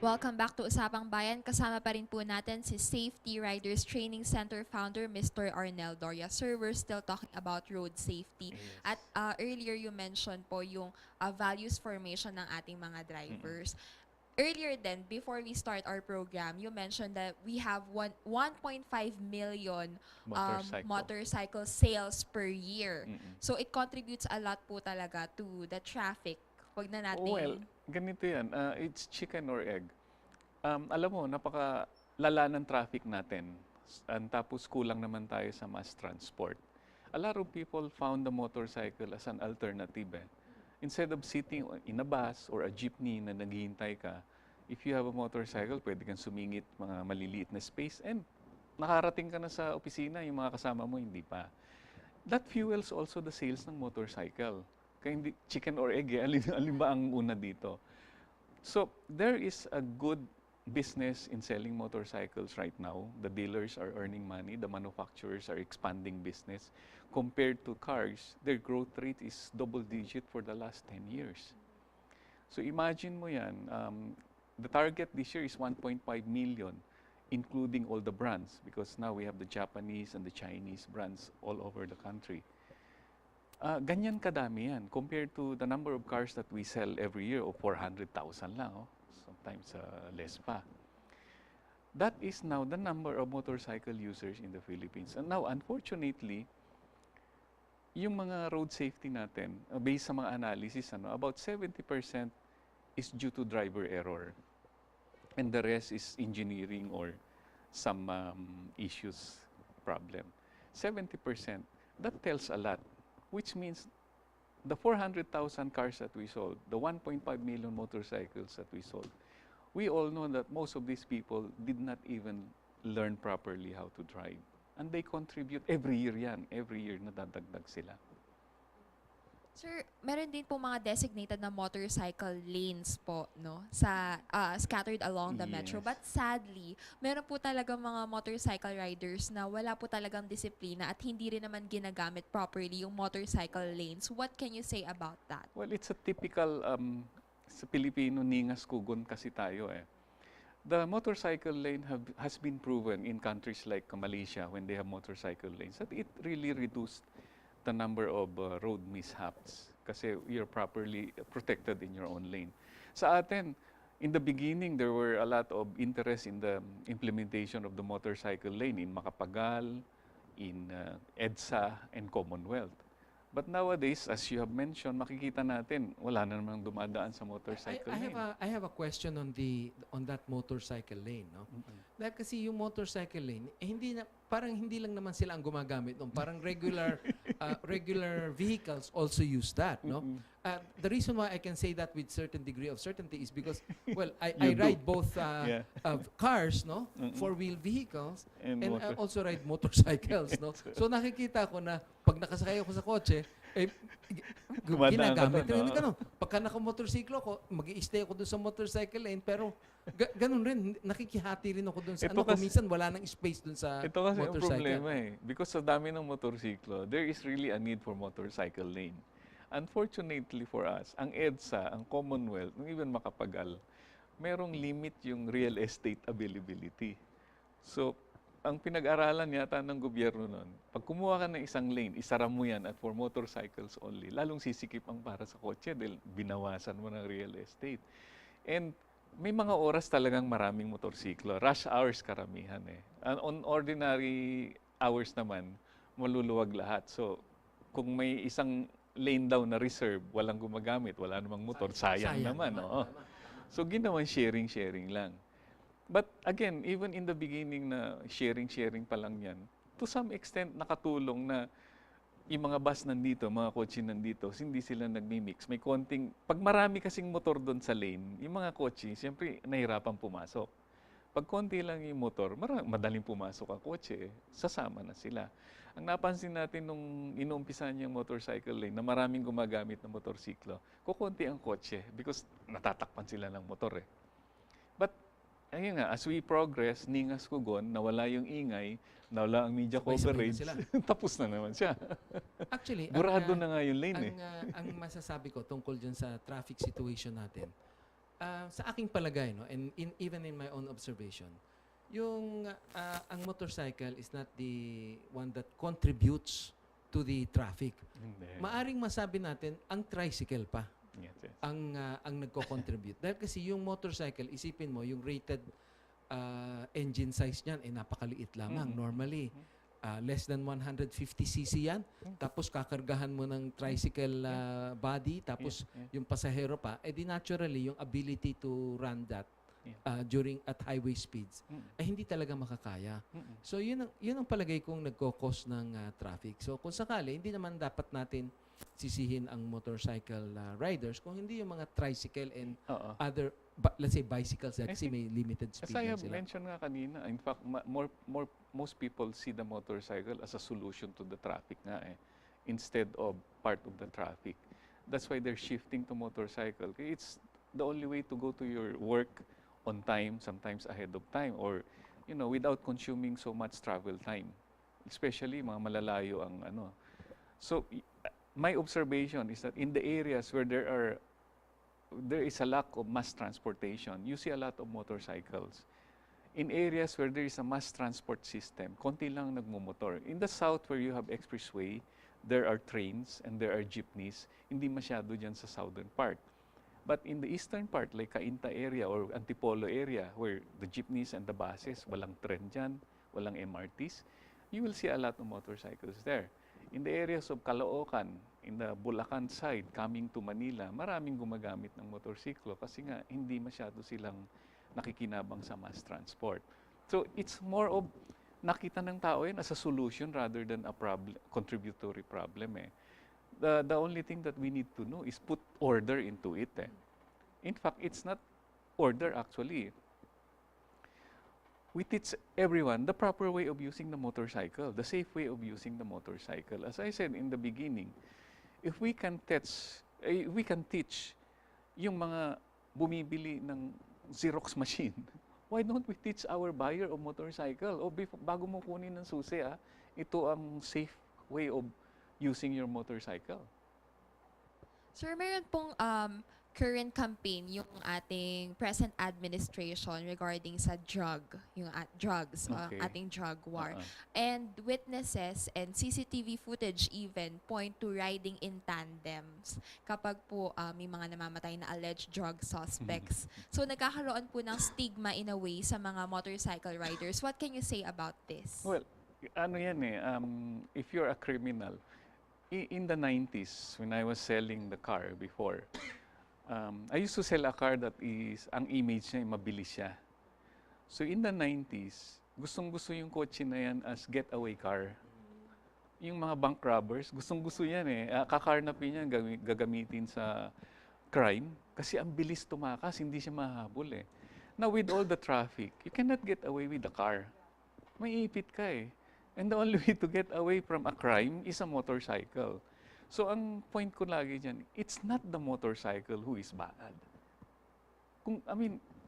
Welcome back to Usapang Bayan. Kasama pa rin po natin si Safety Riders Training Center founder, Mr. Arnel Doria. Sir, we're still talking about road safety. At Yes. earlier you mentioned po yung values formation ng ating mga Mm-mm. drivers. Earlier then, before we start our program, you mentioned that we have 1.5 million Motorcycle. motorcycle sales per year. Mm-mm. So it contributes a lot po talaga to the traffic. Wag na Well, nating ganito yan. It's chicken or egg. Alam mo, napaka-lala ng traffic natin. Tapos kulang naman tayo sa mass transport. A lot of people found the motorcycle as an alternative. Instead of sitting in a bus or a jeepney na naghihintay ka, if you have a motorcycle, pwede kang sumingit mga maliliit na space and nakarating ka na sa opisina, yung mga kasama mo hindi pa. That fuels also the sales ng motorcycle. Kaya hindi chicken or egg, alin ba ang una dito? So, there is a good business in selling motorcycles right now. The dealers are earning money, the manufacturers are expanding business. Compared to cars, their growth rate is double digit for the last 10 years. So imagine mo yan, the target this year is 1.5 million, including all the brands, because now we have the Japanese and the Chinese brands all over the country. Ganyan kadami yan compared to the number of cars that we sell every year of 400,000 lang, sometimes less pa. That is now the number of motorcycle users in the Philippines. And now, unfortunately, yung mga road safety natin, based sa mga analysis, about 70% is due to driver error. And the rest is engineering or some issues problem. 70%, that tells a lot. Which means the 400,000 cars that we sold, the 1.5 million motorcycles that we sold, we all know that most of these people did not even learn properly how to drive. And they contribute every year yan. Every year nadadagdag sila. Sir, meron din po mga designated na motorcycle lanes po, no? Sa scattered along the metro. Yes. But sadly, meron po talaga mga motorcycle riders na wala po talagang disiplina at hindi rin naman ginagamit properly yung motorcycle lanes. What can you say about that? Well, it's a typical, sa Pilipino, ningas kugon kasi tayo eh. The motorcycle lane has been proven in countries like Malaysia when they have motorcycle lanes that it really reduced the number of road mishaps kasi you're properly protected in your own lane. Sa atin, in the beginning, there were a lot of interest in the implementation of the motorcycle lane in Makapagal, in EDSA, and Commonwealth. But nowadays, as you have mentioned, makikita natin, wala na namang dumadaan sa motorcycle lane. I have a question on that motorcycle lane, no? Dahil kasi yung motorcycle lane, parang hindi lang naman sila ang gumagamit noon. Parang regular vehicles also use that, no? The reason why I can say that with certain degree of certainty is because, well, I You do. ride both Yeah. cars, no? Four-wheel vehicles, And and I motor- also ride motorcycles, no? So nakikita ko na pag nakasakay ako sa kotse, Gumadaan ka ginagamit dun, rin oo. ganun. Pagka nakamotorsiklo ako, mag-i-stay ako dun sa motorcycle lane, pero ganun rin, nakikihati rin ako dun sa Ito kung kasi- minsan wala nang space dun sa Ito kasi ang motorcycle. problema eh. Because sa dami ng motorsiklo, there is really a need for motorcycle lane. Unfortunately for us, ang EDSA, ang Commonwealth, even Makapagal, merong limit yung real estate availability. So, ang pinag-aralan yata ng gobyerno nun, pag kumuha ka ng isang lane, isara mo yan at for motorcycles only, lalong sisikip ang para sa kotse dahil binawasan mo ng real estate. And may mga oras talagang maraming motorsiklo. Rush hours karamihan eh. And on ordinary hours naman, maluluwag lahat. So, kung may isang lane daw na reserve, walang gumagamit, wala namang motor, sayang naman. Oo. So, ginawan sharing lang. But again, even in the beginning na sharing pa lang yan, to some extent nakatulong na yung mga bus nandito, mga kotse nandito, hindi sila nagmi-mix. May konting, pag marami kasing motor doon sa lane, yung mga kotse, siyempre nahirapan pumasok. Pag konti lang yung motor, madaling pumasok ang kotse, sasama na sila. Ang napansin natin nung inuumpisan yung motorcycle lane na maraming gumagamit ng motorsiklo, kukunti ang kotse because natatakpan sila ng motor eh. But ayun nga, as we progress, ningas kugon, nawala yung ingay, nawala ang media Sabay-sabay na coverage, sila. tapos na naman siya. Actually, Burado na nga yung lane eh. ang masasabi ko tungkol dyan sa traffic situation natin, Sa aking palagay, no, and even in my own observation, yung ang motorcycle is not the one that contributes to the traffic. Hindi. Maaring masabi natin ang tricycle pa Yes. ang nagko-contribute. Dahil kasi yung motorcycle, isipin mo, yung rated engine size niyan ay napakaliit lamang. Mm. Normally, less than 150cc yan. Tapos kakargahan mo ng tricycle body, tapos yung pasahero pa, di naturally yung ability to run that during at highway speeds ay hindi talaga makakaya. So yun ang palagay kong nagko-cause ng traffic. So kung sakali, hindi naman dapat natin sisihin ang motorcycle riders kung hindi yung mga tricycle and other let's say bicycles that kasi may limited speed As I lang have sila. mentioned nga kanina, in fact, most people see the motorcycle as a solution to the traffic nga instead of part of the traffic. That's why they're shifting to motorcycle. It's the only way to go to your work on time, sometimes ahead of time, or without consuming so much travel time. Especially mga malalayo ang ano. So my observation is that in the areas where there is a lack of mass transportation, you see a lot of motorcycles. In areas where there is a mass transport system, konti lang nagmumotor. In the south where you have expressway, there are trains and there are jeepneys. Hindi masyado dyan sa southern part. But in the eastern part, like Cainta area or Antipolo area, where the jeepneys and the buses, walang tren dyan, walang MRTs, you will see a lot of motorcycles there. In the areas of Caloocan, in the Bulacan side, coming to Manila, maraming gumagamit ng motorsiklo kasi nga hindi masyado silang nakikinabang sa mass transport. So it's more of nakita ng tao yun as a solution rather than a contributory problem. The only thing that we need to know is put order into it. In fact, it's not order actually. We teach everyone the proper way of using the motorcycle, the safe way of using the motorcycle. As I said in the beginning, if we can teach yung mga bumibili ng Xerox machine, why don't we teach our buyer of motorcycle? O bago mo kunin ng susi, ito ang safe way of using your motorcycle. Sir, meron pong current campaign yung ating present administration regarding sa drugs, Okay. ating drug war. And witnesses and CCTV footage even point to riding in tandems kapag po may mga namamatay na alleged drug suspects. So nagkakaroon po ng stigma in a way sa mga motorcycle riders. What can you say about this? Well, ano yan if you're a criminal, in the 90s, when I was selling the car before, I used to sell a car that is, ang image niya, mabilis siya. So in the 90s, gustong-gusto yung kotse na yan as getaway car. Yung mga bank robbers, gustong-gusto yan kakarnapin yan, gagamitin sa crime, kasi ang bilis tumakas, hindi siya mahabol Now with all the traffic, you cannot get away with the car. May ipit ka And the only way to get away from a crime is a motorcycle. So ang point ko lagi dyan, it's not the motorcycle who is bad.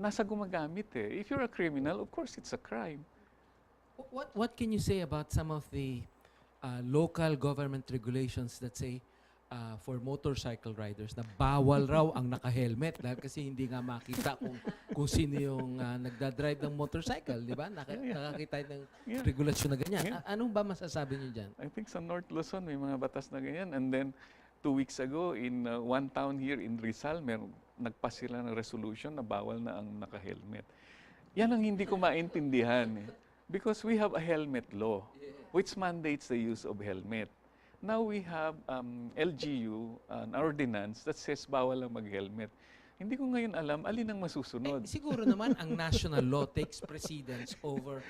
Nasa gumagamit If you're a criminal, of course it's a crime. What can you say about some of the local government regulations that say for motorcycle riders na bawal raw ang naka-helmet dahil kasi hindi nga makita kung sino yung nagdadrive ng motorcycle, di ba? Nakakita ng regulasyon na ganyan. Anong ba masasabi niyo dyan? I think sa North Luzon may mga batas na ganyan. And then 2 weeks ago in one town here in Rizal, nagpas sila ng resolution na bawal na ang naka-helmet. Yan ang hindi ko maintindihan because we have a helmet law which mandates the use of helmet. Now we have LGU, an ordinance that says bawal lang mag-helmet. Hindi ko ngayon alam alin ang masusunod. Siguro naman ang national law takes precedence over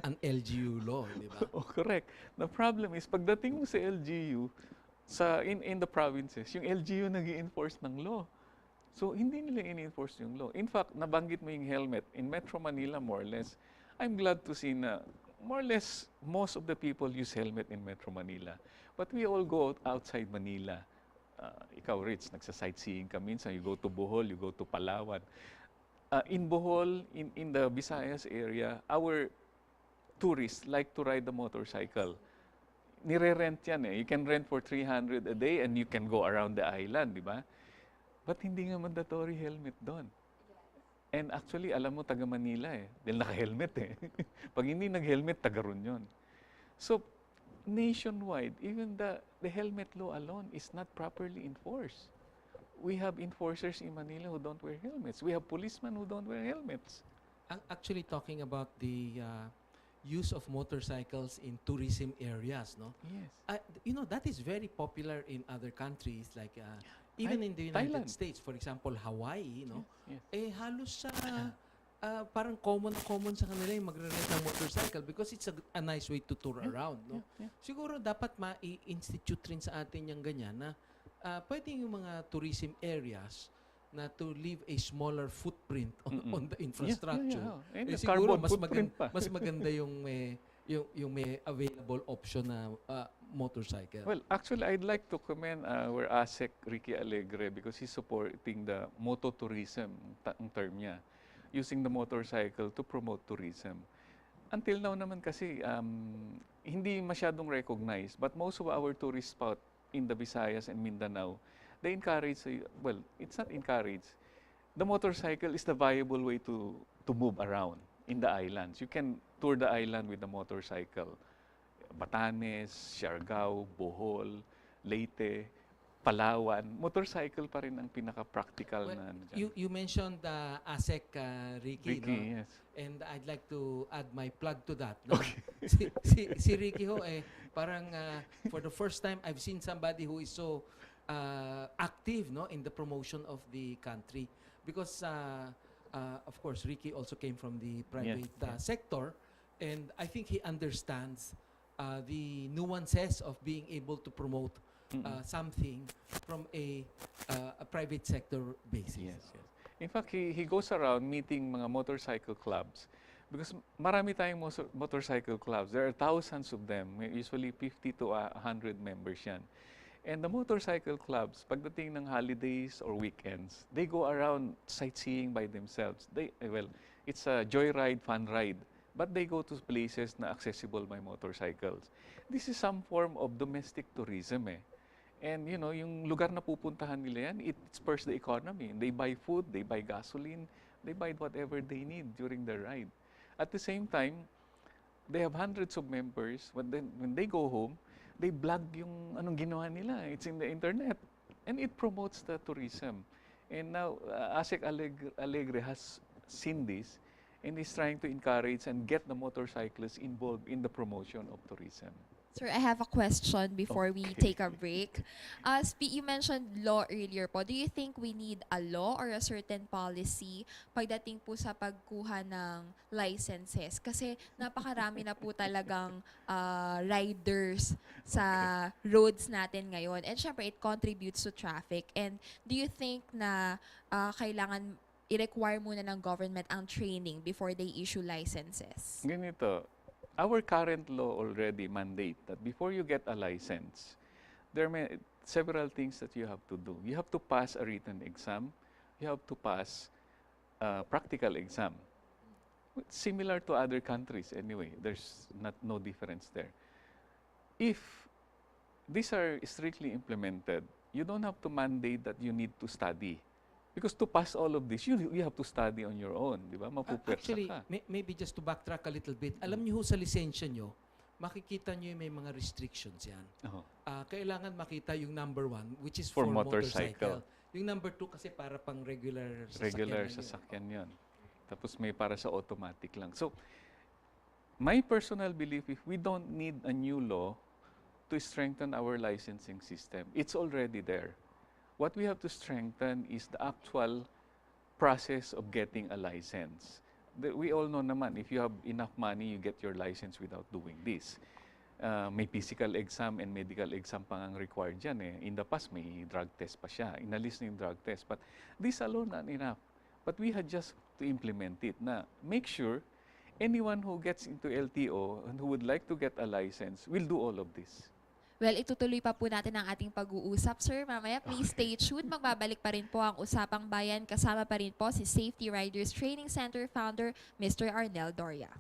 an LGU law, di ba? Correct. The problem is, pagdating mo sa LGU, in the provinces, yung LGU nag-i-enforce ng law. So, hindi nila in-enforce yung law. In fact, nabanggit mo yung helmet. In Metro Manila, more or less, I'm glad to see na more or less, most of the people use helmet in Metro Manila. But we all go outside Manila. Ikaw, Rich, nagsa-sightseeing ka minsan. You go to Bohol, you go to Palawan. In Bohol, in the Visayas area, our tourists like to ride the motorcycle. Nire-rent yan You can rent for 300 a day and you can go around the island, di ba? But hindi nga mandatory helmet doon. And actually, alam mo, taga Manila eh. Dahil naka-helmet eh. Pag hindi nag-helmet, taga ron yun. So, nationwide, even the helmet law alone is not properly enforced. We have enforcers in Manila who don't wear helmets. We have policemen who don't wear helmets. Actually, talking about the use of motorcycles in tourism areas, no? Yes. That is very popular in other countries, like even in the United Thailand. States, for example, Hawaii, no? Yes. Eh halos sa parang common sa kanila yung magre-rent ng motorcycle because it's a nice way to tour around, no? Yeah. Siguro dapat ma-institute rin sa atin yung ganyan na pwede yung mga tourism areas na to leave a smaller footprint on the infrastructure. Yeah. And Eh, the siguro carbon footprint pa. mas maganda yung may available option na motorcycle. Well, actually, I'd like to commend our ASEC, Ricky Alegre, because he's supporting the mototourism, ang term niya, using the motorcycle to promote tourism. Until now naman kasi, hindi masyadong recognized, but most of our tourist spot in the Visayas and Mindanao, they encourage, well, it's not encouraged. The motorcycle is the viable way to move around in the islands. You can tour the island with the motorcycle. Batanes, Siargao, Bohol, Leyte, Palawan, motorcycle pa rin ang pinaka-practical na ano dyan. You mentioned ASEC, Ricky, no? Yes. And I'd like to add my plug to that. No? Si Ricky ho, parang for the first time, I've seen somebody who is so active, no, in the promotion of the country. Because, of course, Ricky also came from the private sector. And I think he understands the nuances of being able to promote something from a private sector basis. Yes. In fact, he goes around meeting mga motorcycle clubs because marami tayong motorcycle clubs. There are thousands of them, usually 50 to 100 members yan. And the motorcycle clubs, pagdating ng holidays or weekends, they go around sightseeing by themselves. It's a joyride, fun ride, but they go to places na accessible by motorcycles. This is some form of domestic tourism eh. And yung lugar na pupuntahan nila yan, it spurs the economy. They buy food, they buy gasoline, they buy whatever they need during the ride. At the same time, they have hundreds of members. When they go home, they blog yung anong ginawa nila. It's in the internet. And it promotes the tourism. And now, ASEC Alegre has seen this and is trying to encourage and get the motorcyclists involved in the promotion of tourism. Sir, I have a question before we take a break. You mentioned law earlier po. Do you think we need a law or a certain policy pagdating po sa pagkuha ng licenses? Kasi napakarami na po talagang riders sa roads natin ngayon. And syempre, it contributes to traffic. And do you think na kailangan i-require muna ng government ang training before they issue licenses? Ganito. Our current law already mandate that before you get a license, there are several things that you have to do. You have to pass a written exam. You have to pass a practical exam. Similar to other countries anyway. There's no difference there. If these are strictly implemented, you don't have to mandate that you need to study. Because to pass all of this, you have to study on your own, di ba? Mapupwersa Actually, ka. maybe just to backtrack a little bit, alam niyo ho sa lisensya niyo, makikita niyo yung may mga restrictions yan. Kailangan makita yung number 1, which is for motorcycle. Yung number 2 kasi para pang regular sasakyan yun. Tapos may para sa automatic lang. So, my personal belief, if we don't need a new law to strengthen our licensing system, it's already there. What we have to strengthen is the actual process of getting a license. We all know naman, if you have enough money, you get your license without doing this. May physical exam and medical exam pang ang required dyan eh. In the past, may drug test pa siya. Inalis na yung drug test. But this alone not enough. But we had just to implement it. Na make sure anyone who gets into LTO and who would like to get a license will do all of this. Well, itutuloy pa po natin ang ating pag-uusap, sir. Mamaya, please stay tuned. Magbabalik pa rin po ang Usapang Bayan. Kasama pa rin po si Safety Riders Training Center founder, Mr. Arnel Doria.